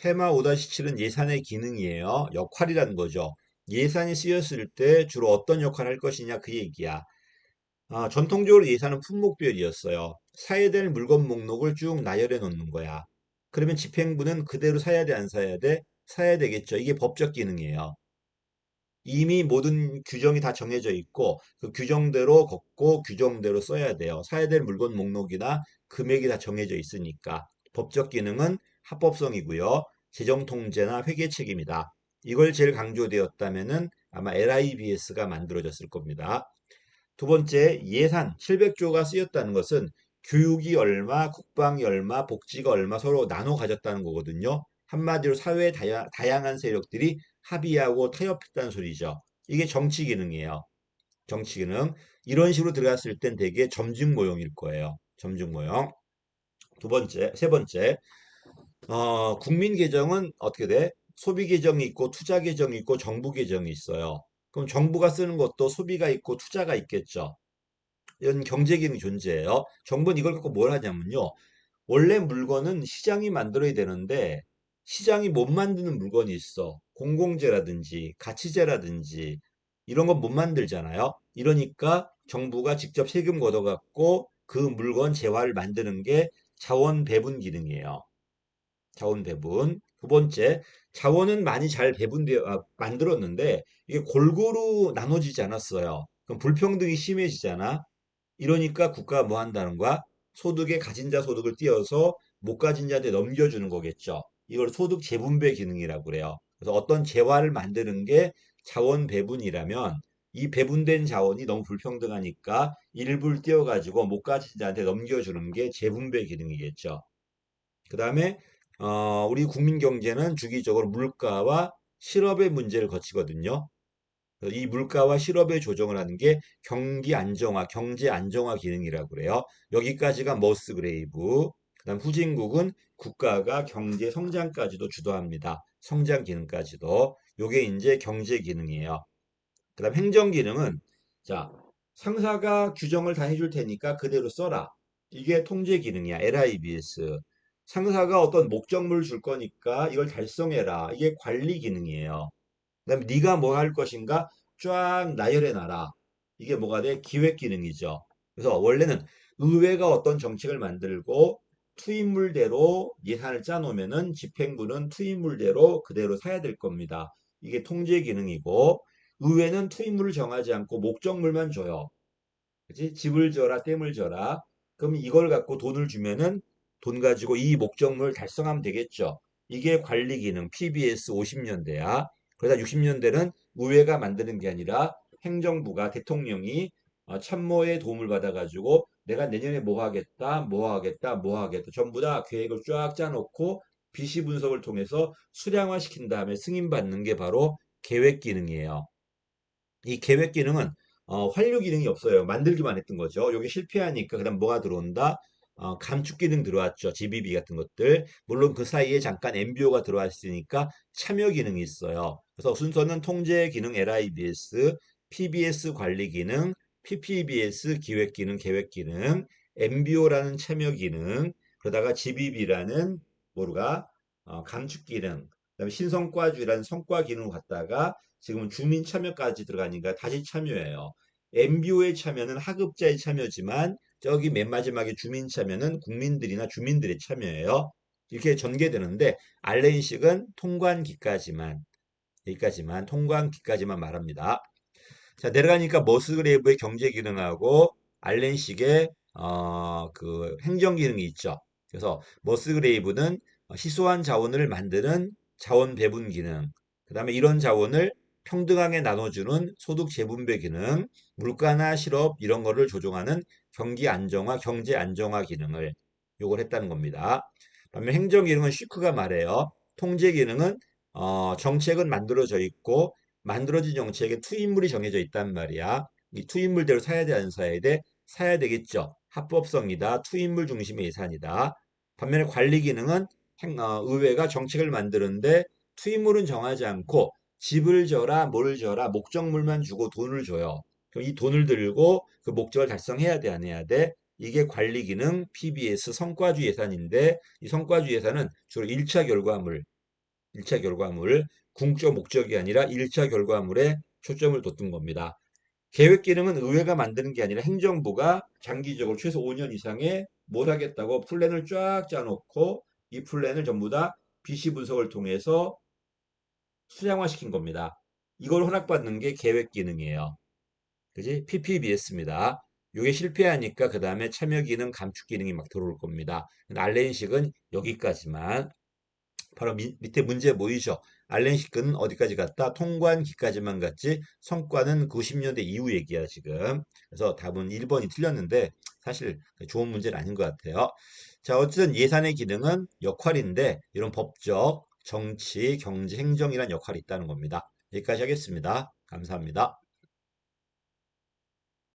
테마 5-7은 예산의 기능이에요. 역할이라는 거죠. 예산이 쓰였을 때 주로 어떤 역할을 할 것이냐 그 얘기야. 전통적으로 예산은 품목별이었어요. 사야 될 물건 목록을 쭉 나열해 놓는 거야. 그러면 집행부는 그대로 사야 돼, 안 사야 돼? 사야 되겠죠. 이게 법적 기능이에요. 이미 모든 규정이 다 정해져 있고 그 규정대로 걷고 규정대로 써야 돼요. 사야 될 물건 목록이나 금액이 다 정해져 있으니까. 법적 기능은 합법성이고요. 재정 통제나 회계 책임이다. 이걸 제일 강조되었다면은 아마 LIBS가 만들어졌을 겁니다. 두 번째, 예산 700조가 쓰였다는 것은 교육이 얼마, 국방이 얼마, 복지가 얼마 서로 나눠 가졌다는 거거든요. 한마디로 사회의 다양한 세력들이 합의하고 타협했다는 소리죠. 이게 정치 기능이에요. 정치 기능. 이런 식으로 들어갔을 땐 되게 점증 모형일 거예요. 점증 모형. 세 번째, 국민 계정은 어떻게 돼? 소비 계정이 있고 투자 계정이 있고 정부 계정이 있어요. 그럼 정부가 쓰는 것도 소비가 있고 투자가 있겠죠. 이런 경제기능이 존재해요. 정부는 이걸 갖고 뭘 하냐면요. 원래 물건은 시장이 만들어야 되는데 시장이 못 만드는 물건이 있어. 공공재라든지 가치재라든지 이런 건 못 만들잖아요. 이러니까 정부가 직접 세금 걷어갖고 그 물건 재화를 만드는 게 자원 배분 기능이에요. 자원 배분. 두 번째, 자원은 많이 잘 만들었는데 이게 골고루 나눠지지 않았어요. 그럼 불평등이 심해지잖아. 이러니까 국가가 뭐 한다는 거야? 소득에 가진 자 소득을 띄어서 못 가진 자한테 넘겨주는 거겠죠. 이걸 소득 재분배 기능이라고 그래요. 그래서 어떤 재화를 만드는 게 자원 배분이라면 이 배분된 자원이 너무 불평등하니까 일부를 띄어가지고 못 가진 자한테 넘겨주는 게 재분배 기능이겠죠. 그 다음에 우리 국민 경제는 주기적으로 물가와 실업의 문제를 거치거든요. 이 물가와 실업의 조정을 하는 게 경기 안정화, 경제 안정화 기능이라고 그래요. 여기까지가 머스그레이브. 그다음 후진국은 국가가 경제 성장까지도 주도합니다. 성장 기능까지도. 요게 이제 경제 기능이에요. 그다음 행정 기능은 자, 상사가 규정을 다 해줄 테니까 그대로 써라. 이게 통제 기능이야. LIBS. 상사가 어떤 목적물을 줄 거니까 이걸 달성해라. 이게 관리 기능이에요. 그다음에 네가 뭐 할 것인가 쫙 나열해 놔라. 이게 뭐가 돼? 기획 기능이죠. 그래서 원래는 의회가 어떤 정책을 만들고 투입물대로 예산을 짜놓으면은 집행부는 투입물대로 그대로 사야 될 겁니다. 이게 통제 기능이고 의회는 투입물을 정하지 않고 목적물만 줘요. 그치? 집을 줘라, 댐을 줘라. 그럼 이걸 갖고 돈을 주면은 돈 가지고 이 목적물을 달성하면 되겠죠. 이게 관리 기능, PBS 50년대야. 그러다 60년대는 의회가 만드는 게 아니라 행정부가 대통령이 참모의 도움을 받아가지고 내가 내년에 뭐 하겠다, 뭐 하겠다, 뭐 하겠다. 전부 다 계획을 쫙 짜놓고 비시 분석을 통해서 수량화시킨 다음에 승인받는 게 바로 계획 기능이에요. 이 계획 기능은 활류 기능이 없어요. 만들기만 했던 거죠. 여기 실패하니까 그다음 뭐가 들어온다? 감축 기능 들어왔죠. GBB 같은 것들. 물론 그 사이에 잠깐 MBO가 들어왔으니까 참여 기능이 있어요. 그래서 순서는 통제 기능 LIBS, PBS 관리 기능, PPBS 기획 기능, 계획 기능, MBO라는 참여 기능, 그러다가 GBB라는 뭐가 감축 기능, 그다음에 신성과주라는 성과 기능을 갖다가 지금은 주민 참여까지 들어가니까 다시 참여예요. MBO의 참여는 하급자의 참여지만 저기 맨 마지막에 주민 참여는 국민들이나 주민들의 참여예요. 이렇게 전개되는데 알렌식은 통관기까지만 여기까지만 통관기까지만 말합니다. 자 내려가니까 머스그레이브의 경제 기능하고 알렌식의 그 행정 기능이 있죠. 그래서 머스그레이브는 희소한 자원을 만드는 자원 배분 기능, 그 다음에 이런 자원을 평등하게 나눠주는 소득 재분배 기능, 물가나 실업 이런 거를 조정하는 경기 안정화, 경제 안정화 기능을 요걸 했다는 겁니다. 반면 행정 기능은 슈크가 말해요. 통제 기능은 정책은 만들어져 있고 만들어진 정책에 투입물이 정해져 있단 말이야. 이 투입물대로 사야 돼, 안 사야 돼? 사야 되겠죠. 합법성이다. 투입물 중심의 예산이다. 반면에 관리 기능은 의회가 정책을 만드는데 투입물은 정하지 않고 집을 져라, 뭘 져라, 목적물만 주고 돈을 줘요. 그럼 이 돈을 들고 그 목적을 달성해야 돼, 안 해야 돼? 이게 관리 기능 PBS 성과주 예산인데 이 성과주 예산은 주로 1차 결과물, 1차 결과물, 궁극적 목적이 아니라 1차 결과물에 초점을 뒀던 겁니다. 계획 기능은 의회가 만드는 게 아니라 행정부가 장기적으로 최소 5년 이상의 뭘 하겠다고 플랜을 쫙 짜놓고 이 플랜을 전부 다 BC 분석을 통해서 수량화시킨 겁니다. 이걸 허락받는 게 계획 기능이에요. 그지? PPBS입니다. 이게 실패하니까 그 다음에 참여 기능, 감축 기능이 막 들어올 겁니다. 알렌식은 여기까지만. 바로 밑에 문제 보이죠? 알렌식은 어디까지 갔다? 통관기까지만 갔지 성과는 90년대 이후 얘기야 지금. 그래서 답은 1번이 틀렸는데 사실 좋은 문제는 아닌 것 같아요. 자, 어쨌든 예산의 기능은 역할인데 이런 법적, 정치, 경제, 행정이란 역할이 있다는 겁니다. 여기까지 하겠습니다. 감사합니다.